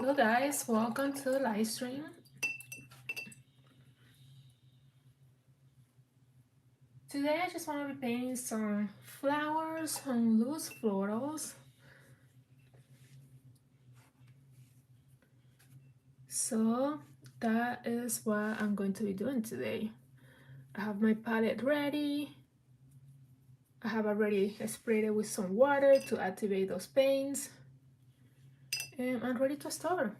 Hello guys, welcome to the live stream. Today I just want to be painting some flowers, some loose florals. So that is what I'm going to be doing today. I have my palette ready. I have already sprayed it with some water to activate those paints. And I'm ready to start.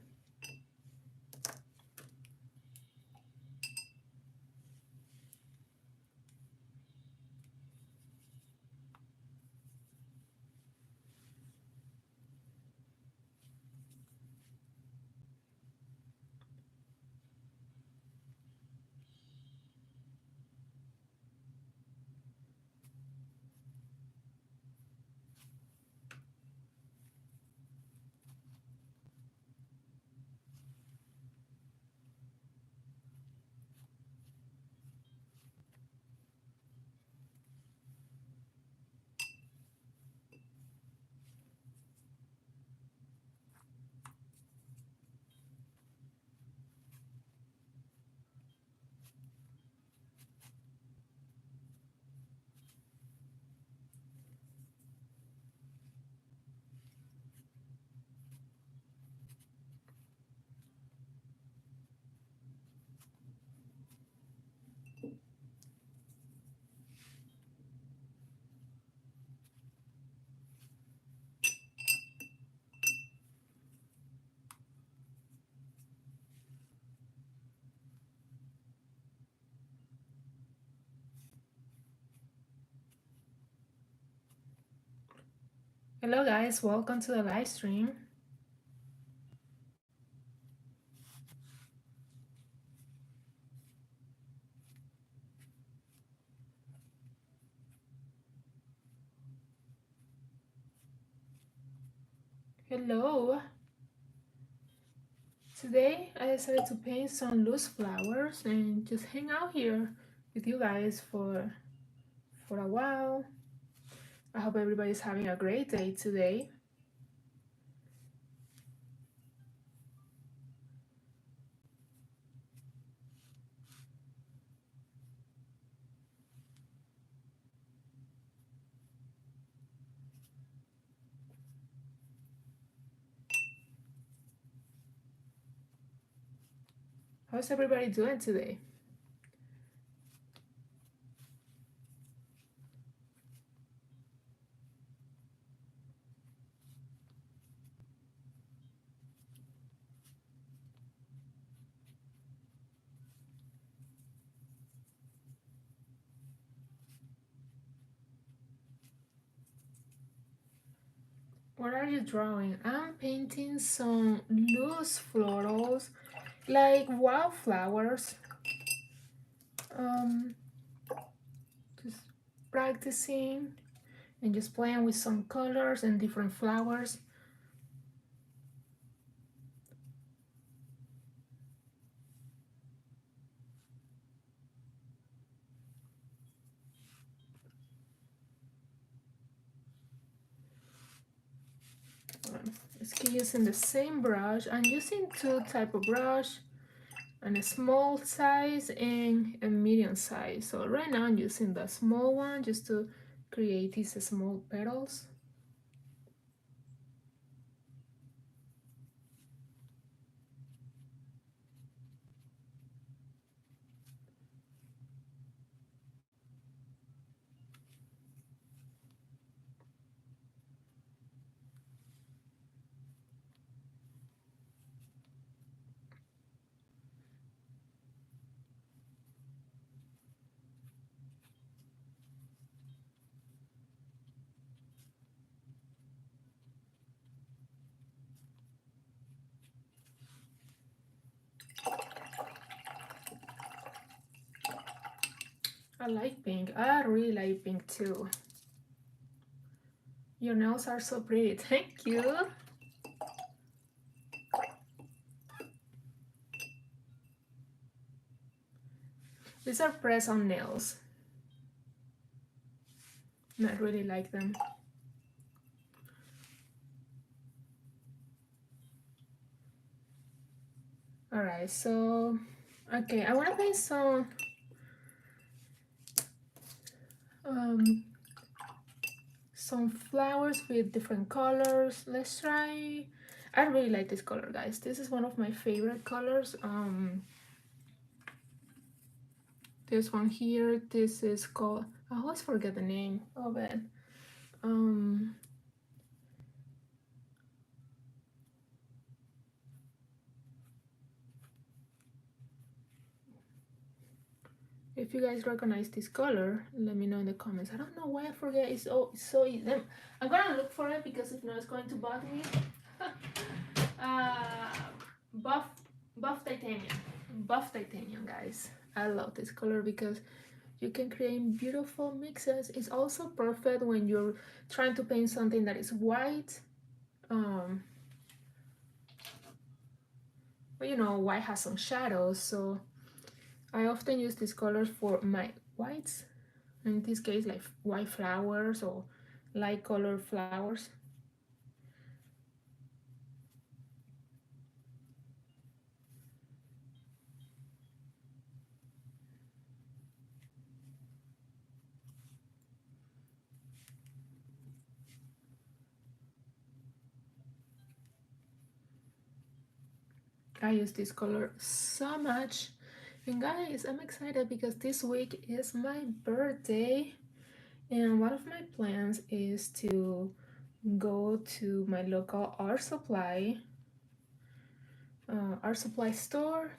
Hello guys, welcome to the live stream. Hello. Today I decided to paint some loose flowers and just hang out here with you guys for a while. I hope everybody's having a great day today. How's everybody doing today? What are you drawing? I'm painting some loose florals, like wildflowers. Um, just practicing and just playing with some colors and different flowers. Just keep using the same brush. I'm using two type of brush, and a small size and a medium size. So right now I'm using the small one just to create these small petals. I like pink. I really like pink too. Your nails are so pretty. Thank you. These are press-on nails. And I really like them. All right, so okay, I want to paint um, some flowers with different colors. Let's try. I really like this color, guys. This is one of my favorite colors. This one here. This is called. I always forget the name of it. Um, if you guys recognize this color, let me know in the comments. I don't know why I forget. It's so easy. I'm gonna look for it because if not, it's going to bug me. uh, buff, buff titanium, buff titanium, guys. I love this color because you can create beautiful mixes. It's also perfect when you're trying to paint something that is white. But you know, white has some shadows, so I often use this color for my whites. In this case, like white flowers or light color flowers. I use this color so much. And guys, I'm excited because this week is my birthday. And one of my plans is to go to my local art supply store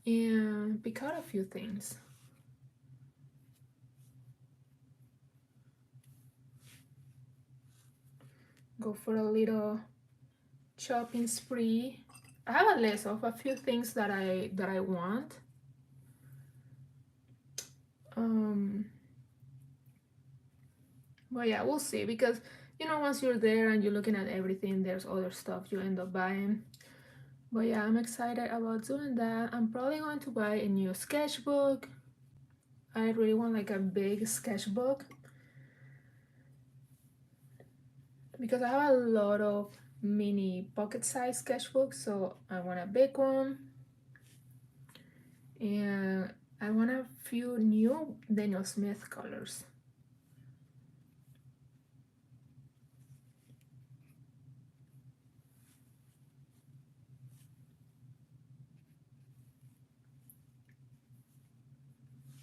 and pick out a few things. Go for a little shopping spree. I have a list of a few things that I want. Um, but yeah, we'll see because you know once you're there and you're looking at everything, there's other stuff you end up buying. But yeah, I'm excited about doing that. I'm probably going to buy a new sketchbook. I really want like a big sketchbook because I have a lot of mini pocket size sketchbooks, so I want a big one. And I want a few new Daniel Smith colors.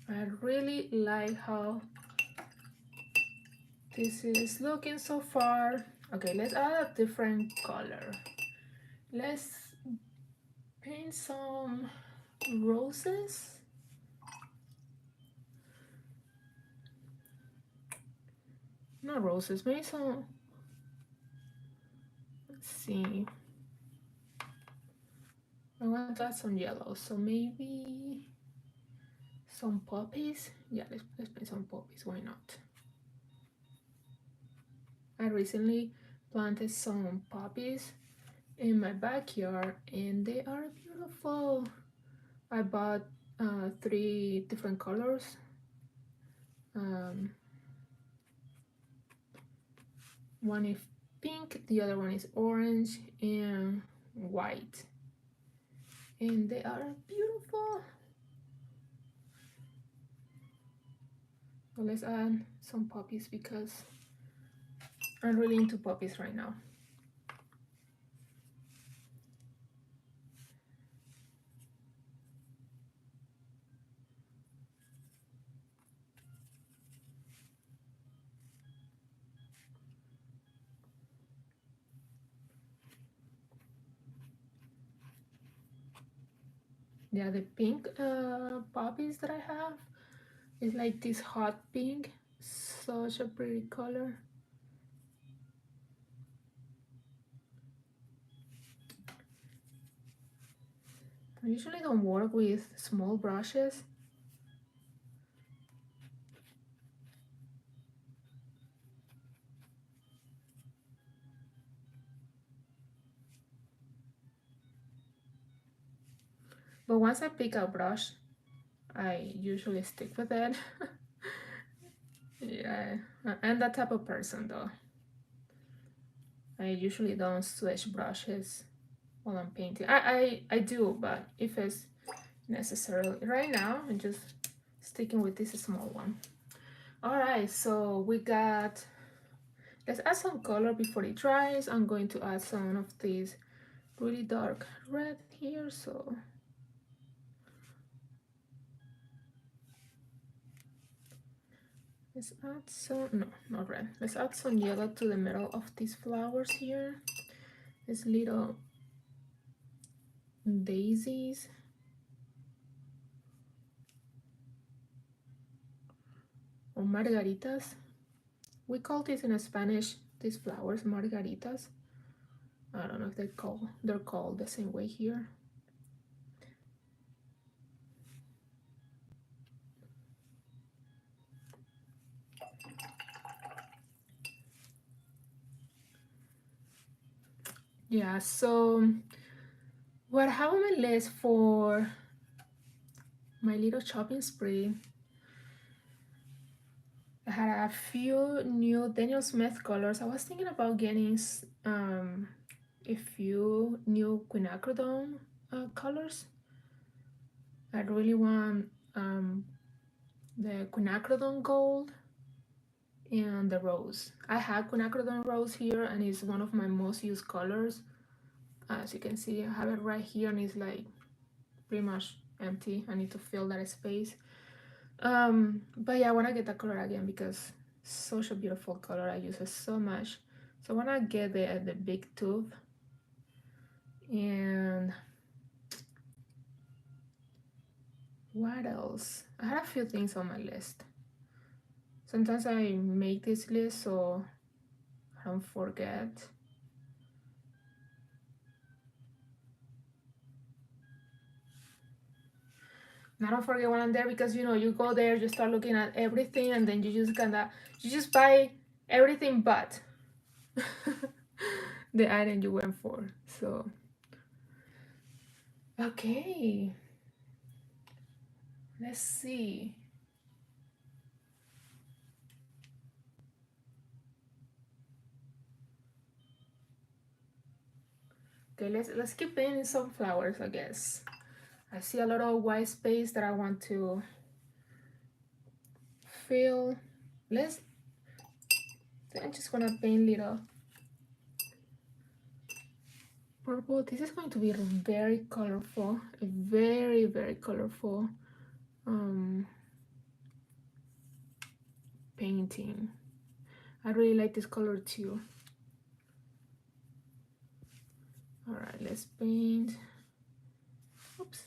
I really like how this is looking so far. Okay, let's add a different color. Let's paint some roses. Not roses, maybe some. Let's see. I want to add some yellow, so maybe some poppies. Yeah, let's paint some poppies. Why not? I recently planted some poppies in my backyard, and they are beautiful. I bought 3 different colors. Um, one is pink, the other one is orange and white, and they are beautiful. So let's add some poppies because I'm really into poppies right now. Yeah, the pink poppies that I have is like this hot pink, such a pretty color. I usually don't work with small brushes. But once I pick a brush, I usually stick with it. Yeah, I'm that type of person though. I usually don't switch brushes. while I'm painting. I do, but if it's necessary. Right now, I'm just sticking with this small one. All right, so we got, let's add some color before it dries. I'm going to add some of these really dark red here, so let's add some, no, not red. Let's add some yellow to the middle of these flowers here. These little daisies. Or margaritas. We call this in Spanish, these flowers, margaritas. I don't know if they're called the same way here. Yeah, so what I have on my list for my little shopping spree, I had a few new Daniel Smith colors. I was thinking about getting a few new quinacridone colors. I really want the quinacridone gold and the rose. I have quinacridone rose here and it's one of my most used colors. As you can see, I have it right here and it's like pretty much empty. I need to fill that space. But yeah, I want to get that color again because it's such a beautiful color. I use it so much. So I want to get the big tube. And what else? I had a few things on my list. Sometimes I make this list so I don't forget. And I don't forget when I'm there because you know you go there, you start looking at everything, and then you just buy everything but the item you went for. So okay, let's see. Okay, let's keep painting some flowers, I guess. I see a lot of white space that I want to fill. I'm just gonna paint little purple. This is going to be very colorful, a very colorful painting. I really like this color too. All right, let's paint. Oops.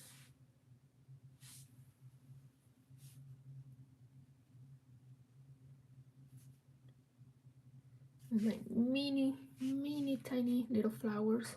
Like mini tiny little flowers.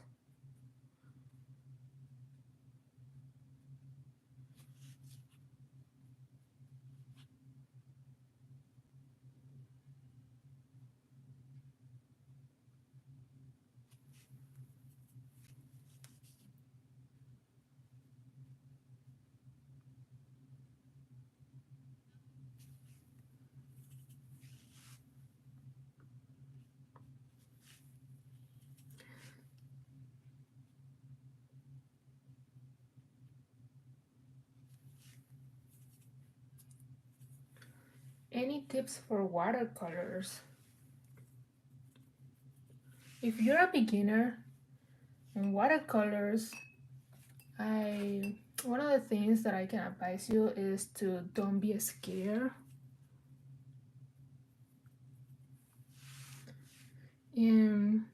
Any tips for watercolors? If you're a beginner in watercolors, one of the things that I can advise you is to don't be scared. And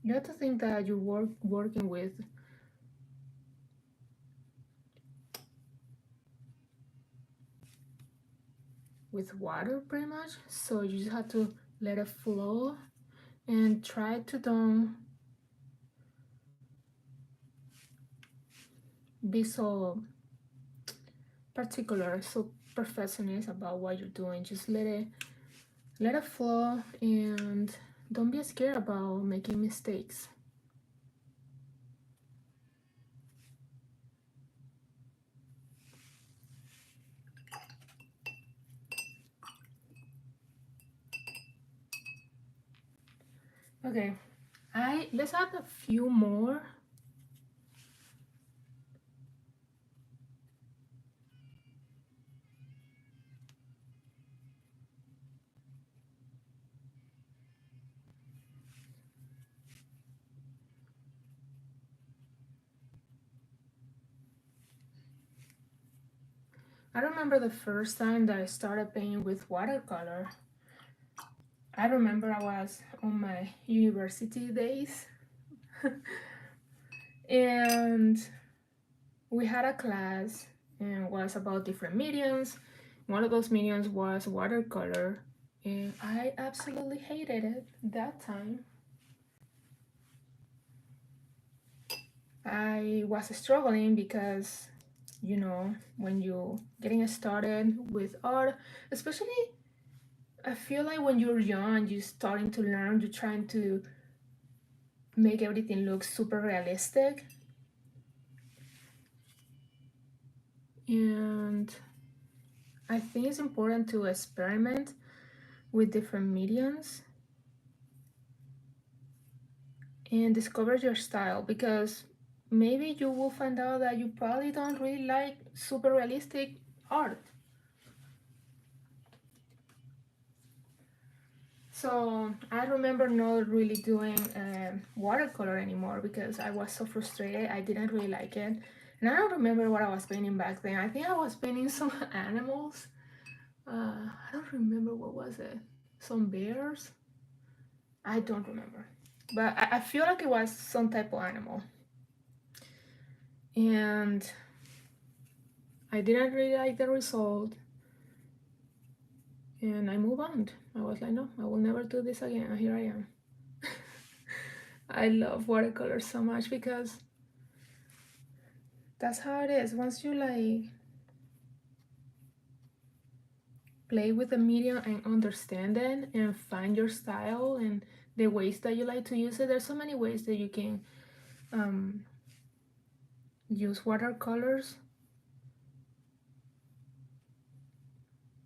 you have to think that you're working with water pretty much, so you just have to let it flow and try to don't be so particular, so perfectionist about what you're doing. Just let it flow and don't be scared about making mistakes. Okay, let's add a few more I remember the first time that I started painting with watercolor. I remember I was on my university days and we had a class and it was about different mediums. One of those mediums was watercolor and I absolutely hated it that time. I was struggling because, you know, when you getting started with art, especially I feel like when you're young, you're starting to learn, you're trying to make everything look super realistic. And I think it's important to experiment with different mediums and discover your style because maybe you will find out that you probably don't really like super realistic art. So I remember not really doing watercolor anymore because I was so frustrated. I didn't really like it. And I don't remember what I was painting back then. I think I was painting some animals. I don't remember what was it. Some bears? I don't remember. But I feel like it was some type of animal. And I didn't really like the result. And I moved on. I was like, no, I will never do this again. And here I am. I love watercolor so much because that's how it is. Once you like play with the medium and understand it and find your style and the ways that you like to use it, there's so many ways that you can um, use watercolors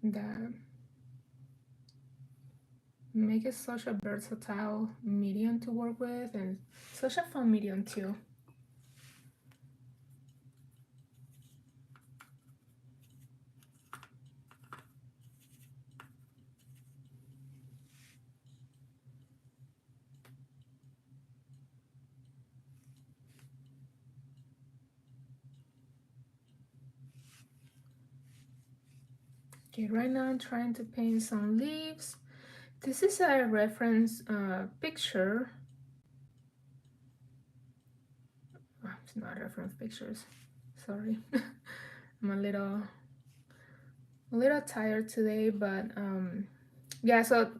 that make it such a versatile medium to work with and such a fun medium too. Okay, right now I'm trying to paint some leaves. This is a reference picture. Oh, it's not reference pictures. Sorry. I'm a little tired today, but yeah, so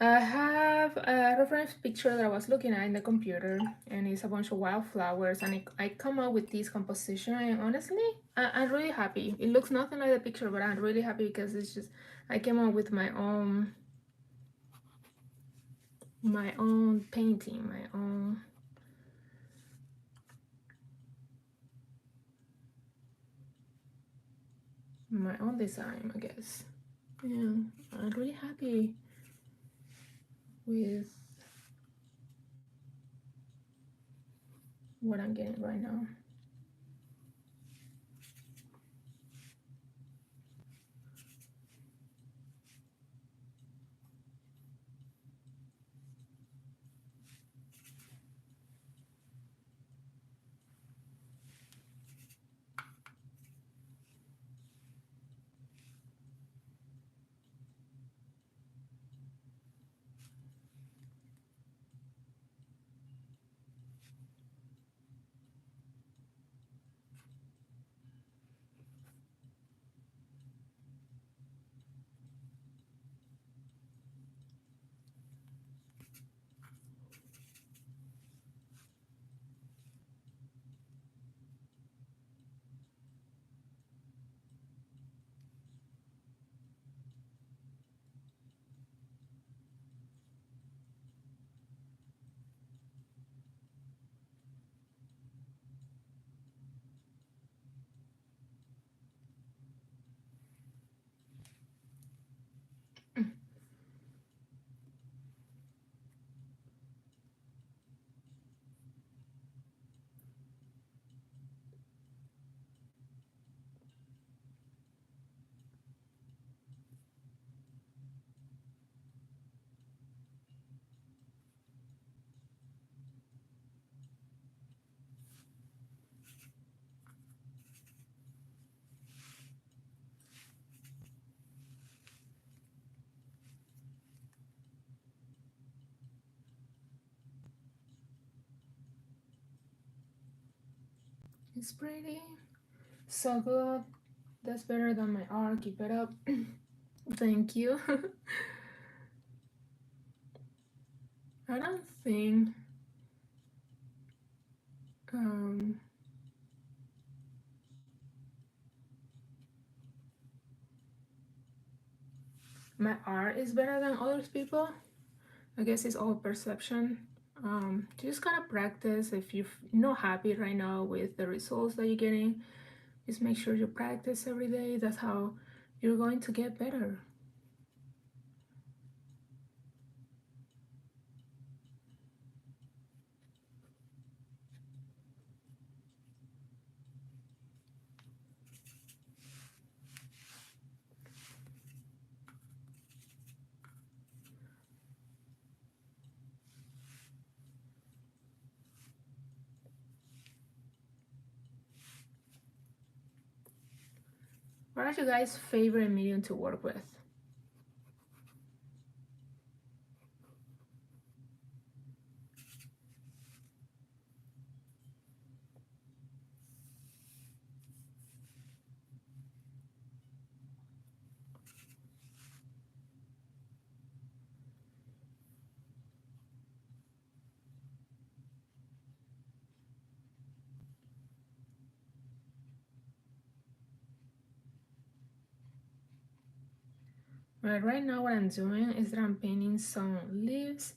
I have a reference picture that I was looking at in the computer, and it's a bunch of wildflowers, and I come up with this composition, and honestly, I'm really happy. It looks nothing like the picture, but I'm really happy because it's just, I came up with my own painting, my own design, I guess. Yeah, I'm really happy with what I'm getting right now. It's pretty. So good. That's better than my art. Keep it up. Thank you. I don't think um, my art is better than others people. I guess it's all perception. Just gotta practice. If you're not happy right now with the results that you're getting, just make sure you practice every day. That's how you're going to get better. What are you guys' favorite medium to work with? Right now what I'm doing is that I'm painting some leaves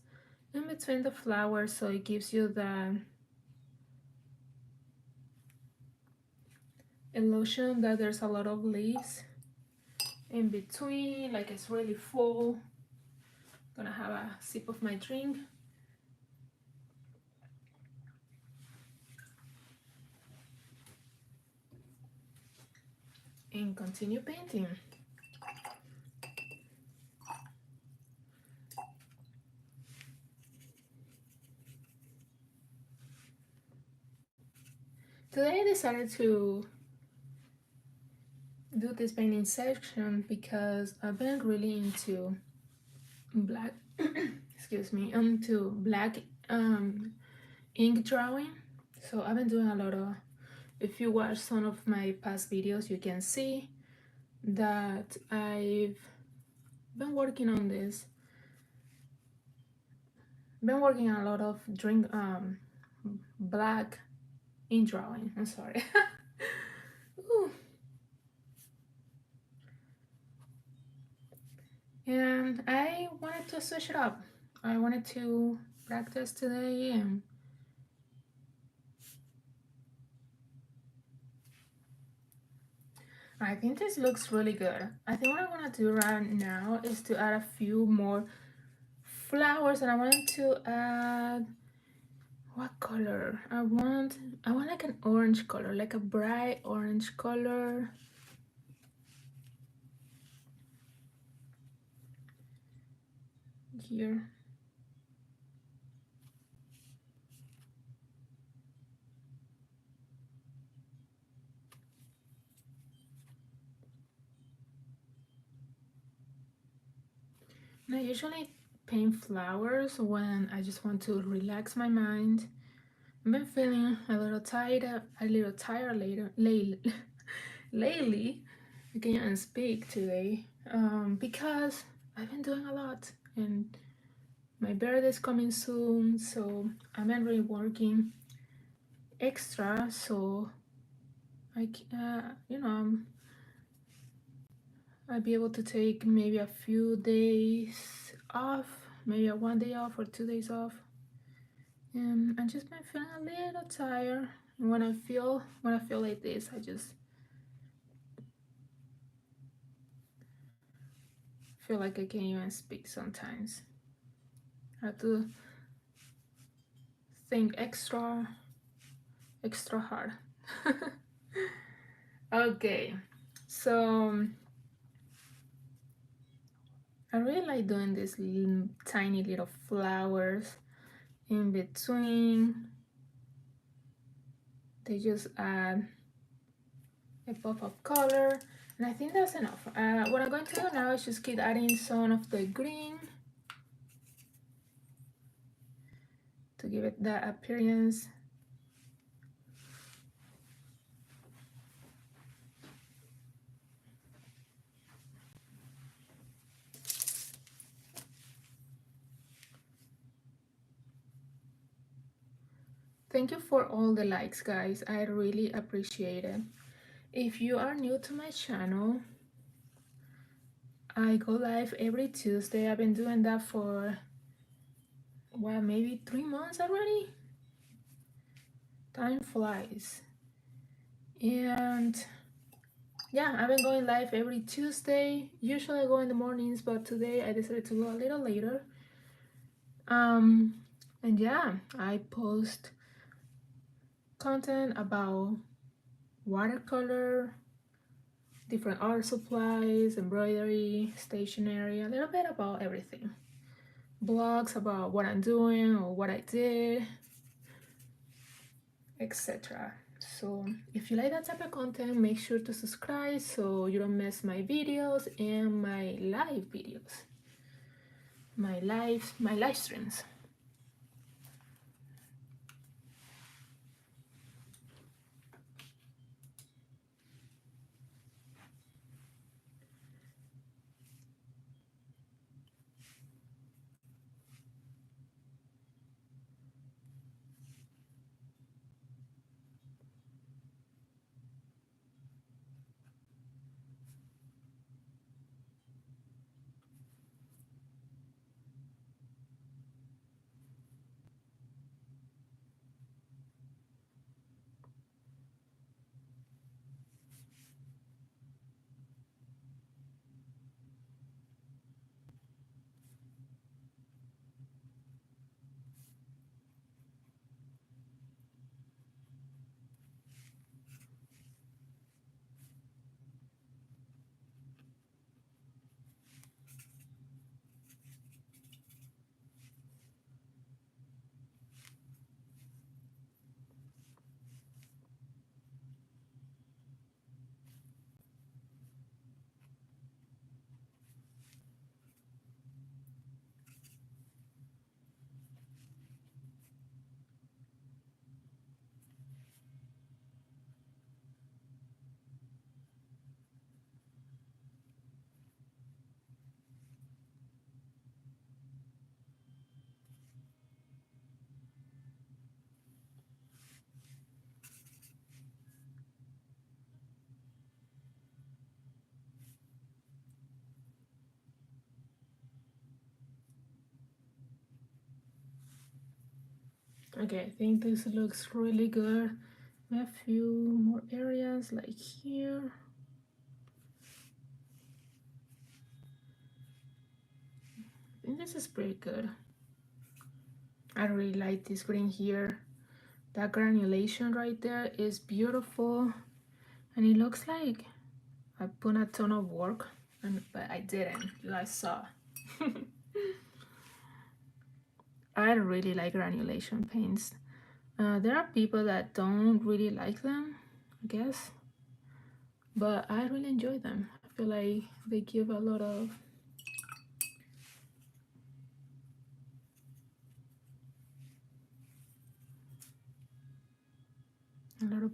in between the flowers, so it gives you the illusion that there's a lot of leaves in between, like it's really full. Gonna have a sip of my drink and continue painting. Today I decided to do this painting section because I've been really into black excuse me, into black ink drawing. So I've been doing a lot of, if you watch some of my past videos, you can see that I've been working on this. Been working on a lot of black ink drawing. I'm sorry. Ooh. And I wanted to switch it up. I wanted to practice today, and I think this looks really good. I think what I want to do right now is to add a few more flowers, and I wanted to add, what color? I want like an orange color, like a bright orange color. Here. And I usually paint flowers when I just want to relax my mind. I've been feeling a little tired lately. I can't even speak today because I've been doing a lot, and my birthday is coming soon, so I've been really working extra. So I'll be able to take maybe a few days off, maybe a 1 day off or 2 days off. And I just been feeling a little tired. And when I feel like this, I just feel like I can't even speak sometimes. I have to think extra hard. Okay, so I really like doing these tiny little flowers in between. They just add a pop of color, and I think that's enough. What I'm going to do now is just keep adding some of the green to give it that appearance. Thank you for all the likes, guys. I really appreciate it. If you are new to my channel, I go live every Tuesday. I've been doing that for, well, maybe 3 months already. Time flies. And yeah, I've been going live every Tuesday. Usually I go in the mornings, but today I decided to go a little later. And yeah, I post content about watercolor, different art supplies, embroidery, stationery, a little bit about everything. Blogs about what I'm doing or what I did, etc. So if you like that type of content, make sure to subscribe so you don't miss my videos and my live videos, my live streams. Okay, I think this looks really good. A few more areas like here. I think this is pretty good. I really like this green here. That granulation right there is beautiful, and it looks like I put a ton of work, but I didn't. You guys saw. I really like granulation paints. There are people that don't really like them, I guess, but I really enjoy them. I feel like they give a lot of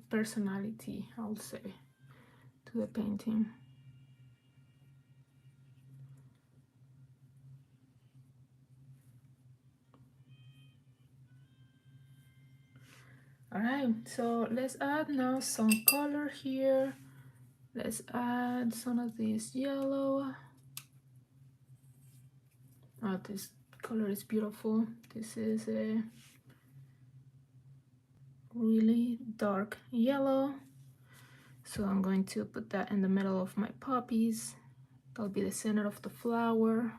personality, I'll say, to the painting. All right, so let's add now some color here. Let's add some of this yellow. Oh, this color is beautiful. This is a really dark yellow. So I'm going to put that in the middle of my poppies. That'll be the center of the flower.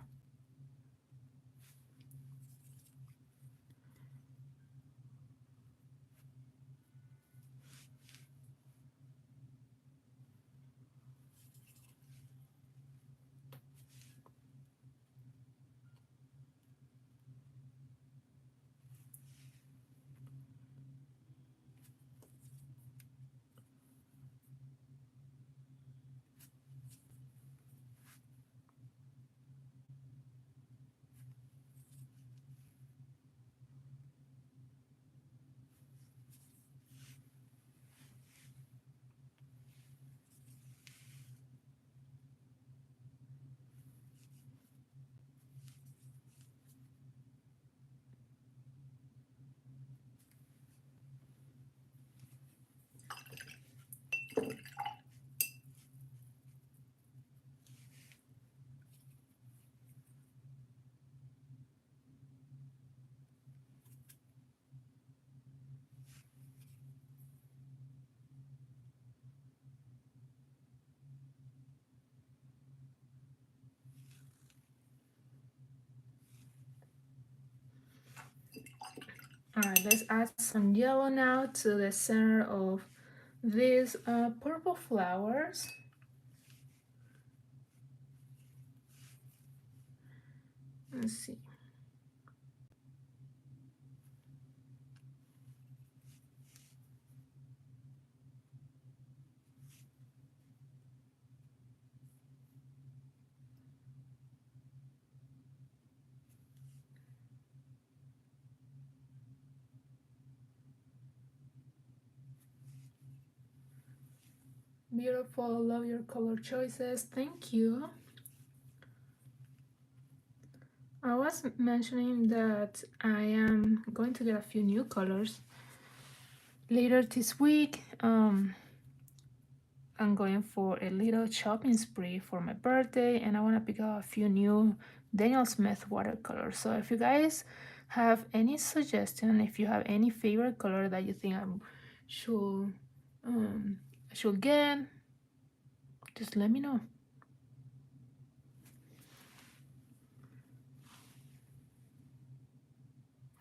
All right, let's add some yellow now to the center of these purple flowers. Let's see. Beautiful, love your color choices. Thank you. I was mentioning that I am going to get a few new colors later this week. I'm going for a little shopping spree for my birthday, and I want to pick up a few new Daniel Smith watercolors. So if you guys have any suggestion, if you have any favorite color that you think should um, should get, just let me know.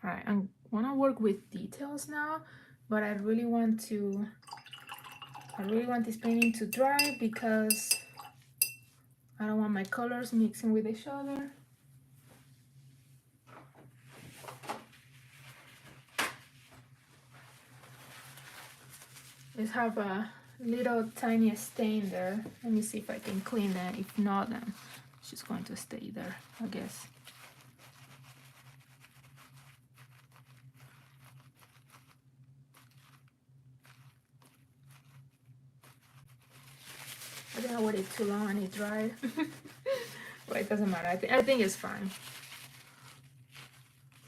All right, I want to work with details now, but I really want this painting to dry because I don't want my colors mixing with each other. Just have a little tiny stain there. Let me see if I can clean that. If not, then it's just going to stay there, I guess. I think I waited too long and it dried. But it doesn't matter. I think it's fine.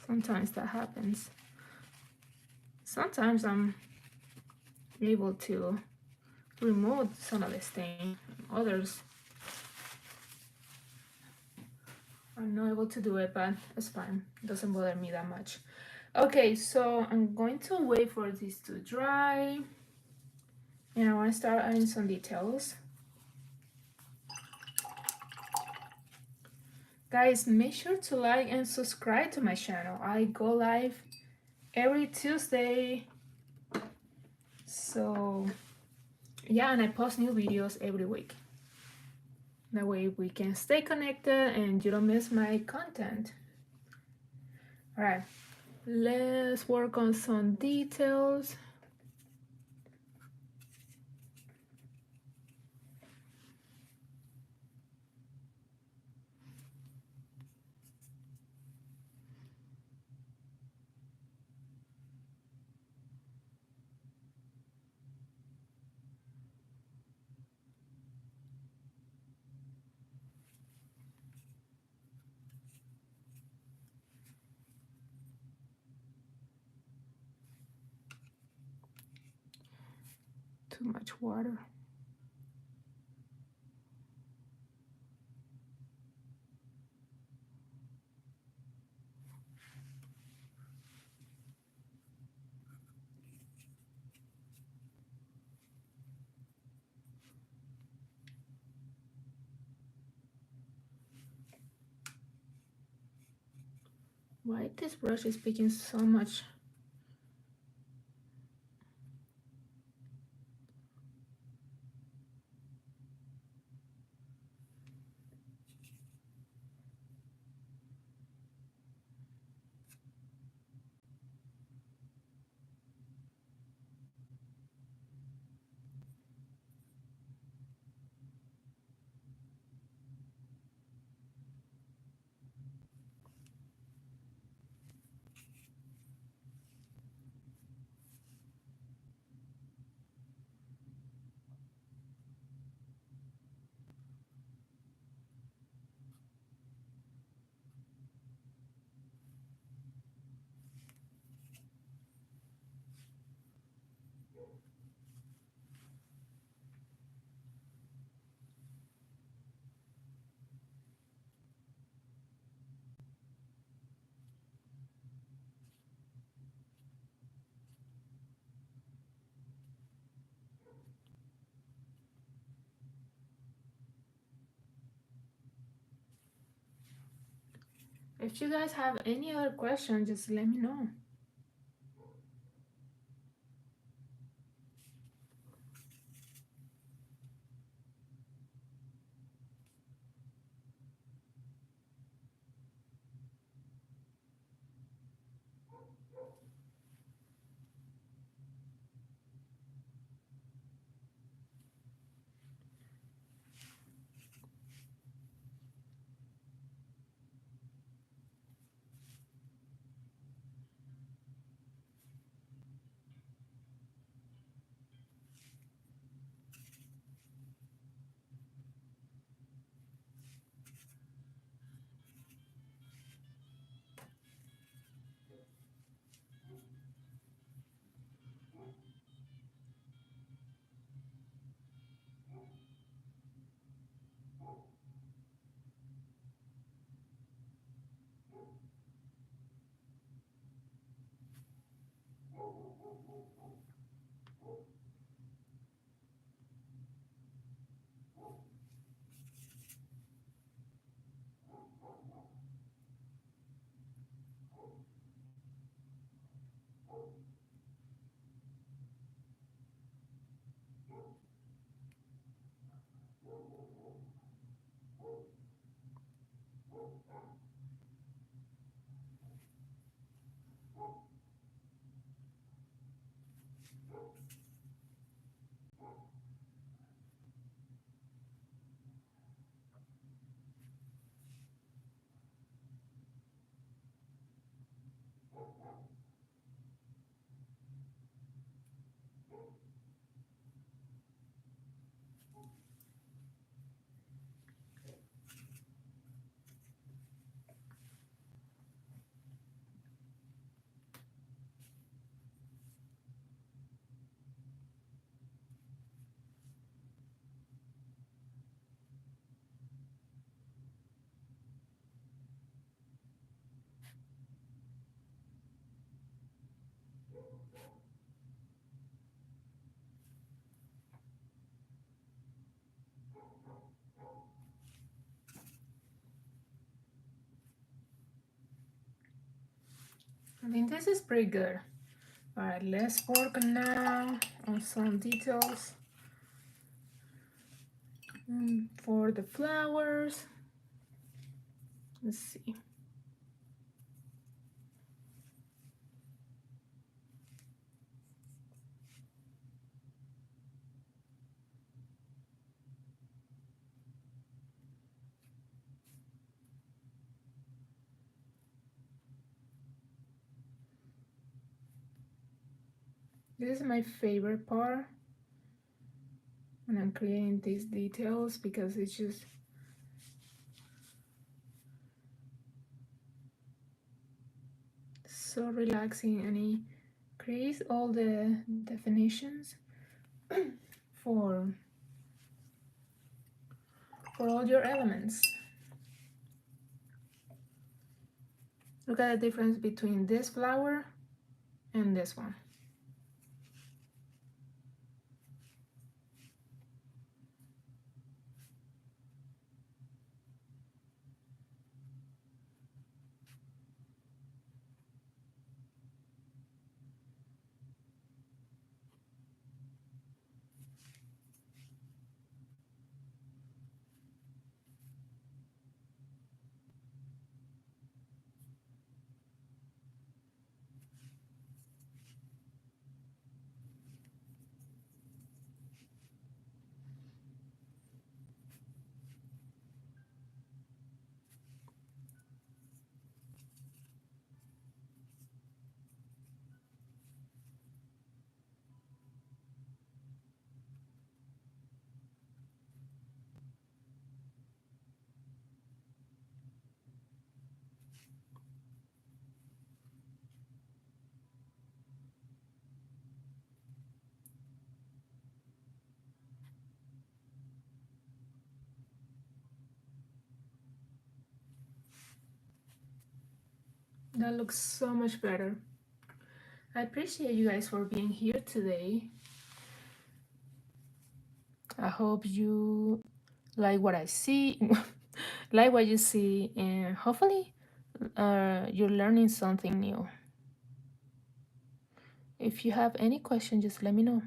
Sometimes that happens. Sometimes I'm able to remove some of the stain. Others I'm not able to do it, but it's fine. It doesn't bother me that much. Okay, so I'm going to wait for this to dry. And I want to start adding some details. Guys, make sure to like and subscribe to my channel. I go live every Tuesday. So, yeah, and I post new videos every week. That way we can stay connected and you don't miss my content. All right, let's work on some details. Too much water. Why this brush is picking so much? If you guys have any other questions, just let me know. I think this is pretty good. All right, let's work now on some details for the flowers. Let's see. This is my favorite part when I'm creating these details because it's just so relaxing, and it creates all the definitions for all your elements. Look at the difference between this flower and this one. That looks so much better. I appreciate you guys for being here today. I hope you like what I see, like what you see, and hopefully you're learning something new. If you have any question, just let me know.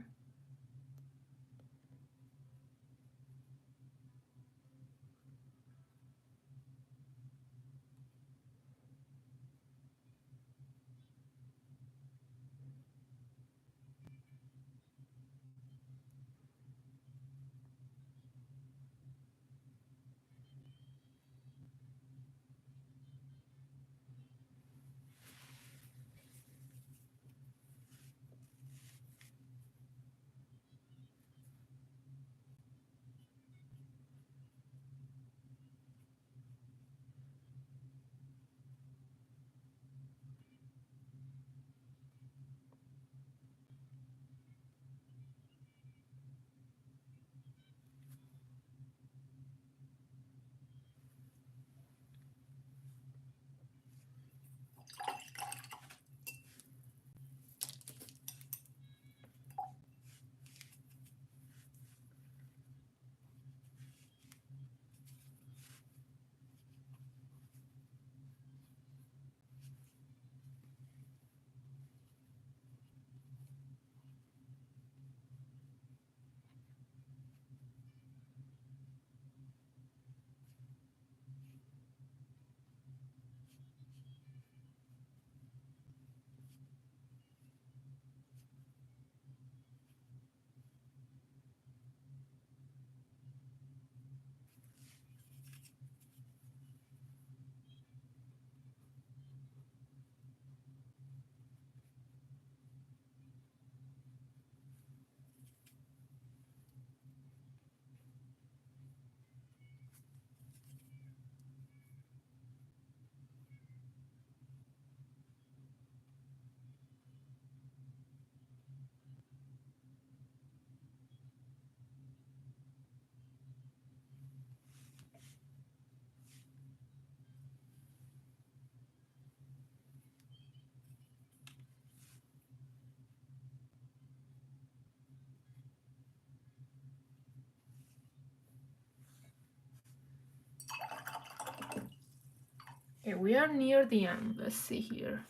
Okay, we are near the end. Let's see here.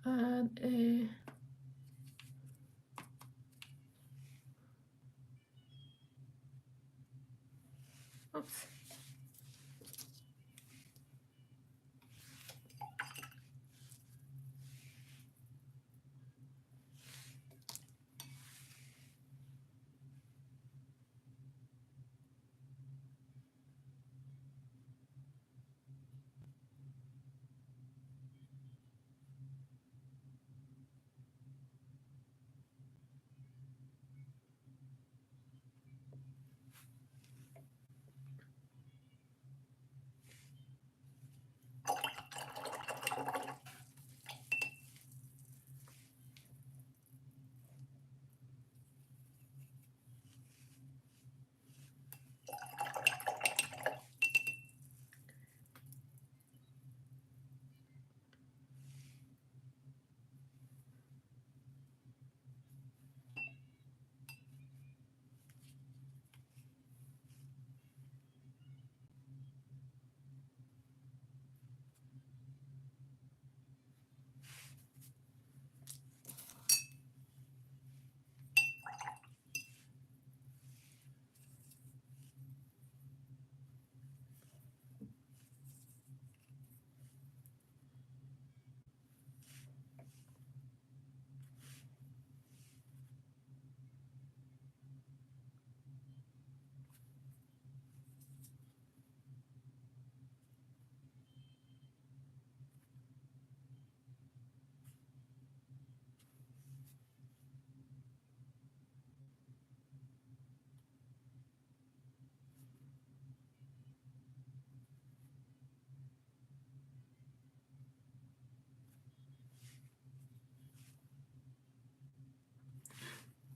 Add a oops.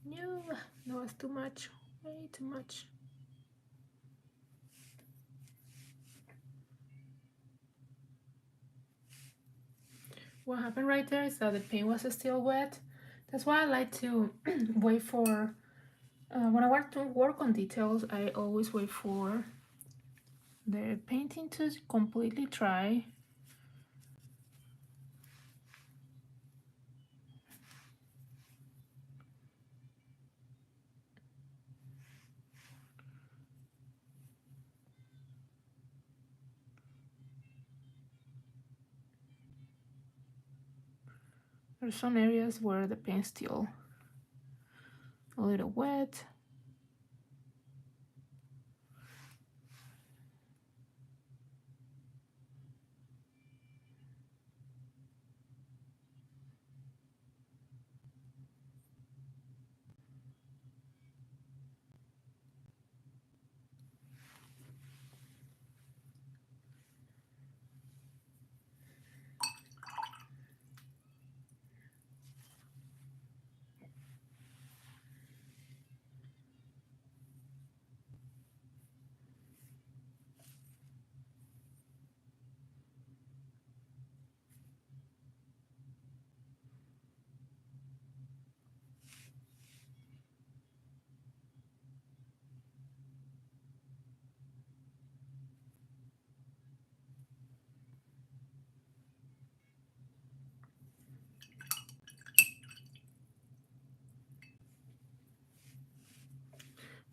No, no, it's too much. Way too much. What happened right there is that the paint was still wet. That's why I like to wait for, when I want to work on details, I always wait for the painting to completely dry. There's some areas where the paint's still a little wet.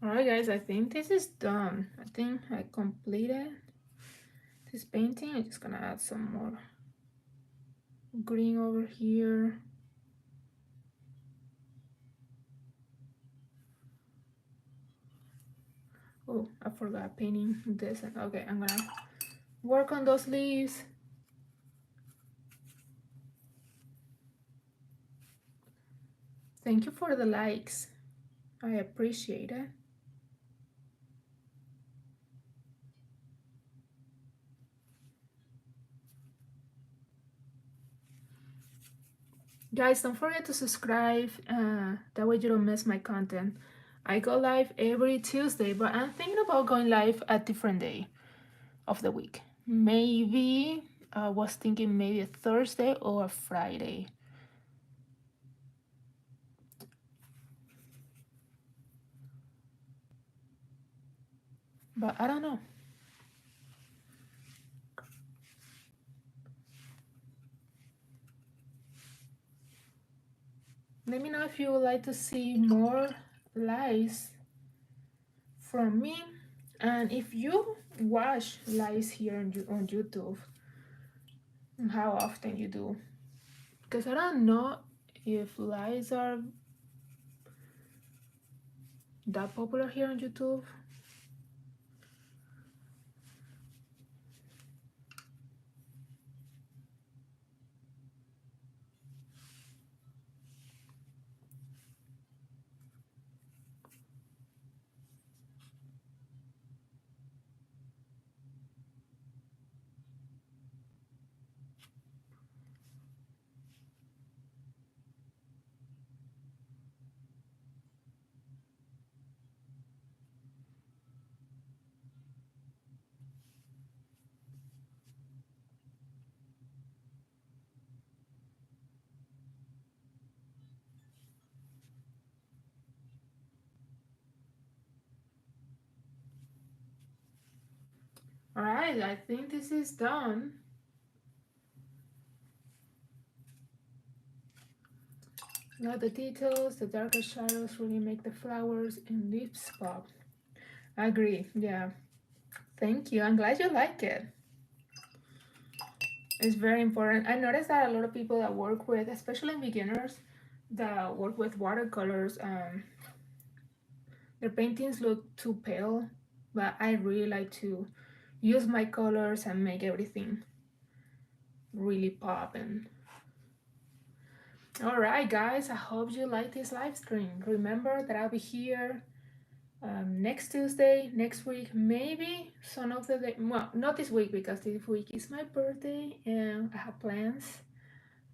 Alright guys, I think this is done. I think I completed this painting. I'm just gonna add some more green over here. Oh, I forgot painting this. Okay, I'm gonna work on those leaves. Thank you for the likes. I appreciate it. Guys, don't forget to subscribe. That way you don't miss my content. I go live every Tuesday, but I'm thinking about going live a different day of the week. Maybe I was thinking maybe a Thursday or a Friday. but I don't know. Let me know if you would like to see more lives from me, and if you watch lives here on YouTube, how often you do, because I don't know if lives are that popular here on YouTube. All right, I think this is done. Now the details, the darker shadows really make the flowers and leaves pop. I agree, yeah. Thank you, I'm glad you like it. It's very important. I noticed that a lot of people that work with, especially beginners, that work with watercolors, their paintings look too pale, but I really like to use my colors and make everything really pop. And all right, guys, I hope you like this live stream. Remember that I'll be here next Tuesday, next week, maybe some of the day. Well, not this week because this week is my birthday and I have plans.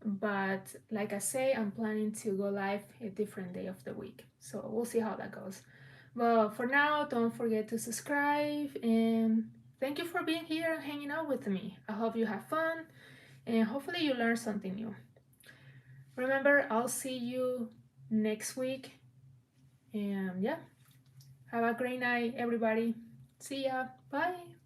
But like I say, I'm planning to go live a different day of the week. So we'll see how that goes. But for now, don't forget to subscribe and thank you for being here and hanging out with me. I hope you have fun and hopefully you learn something new. Remember, I'll see you next week. And yeah, have a great night, everybody. See ya. Bye.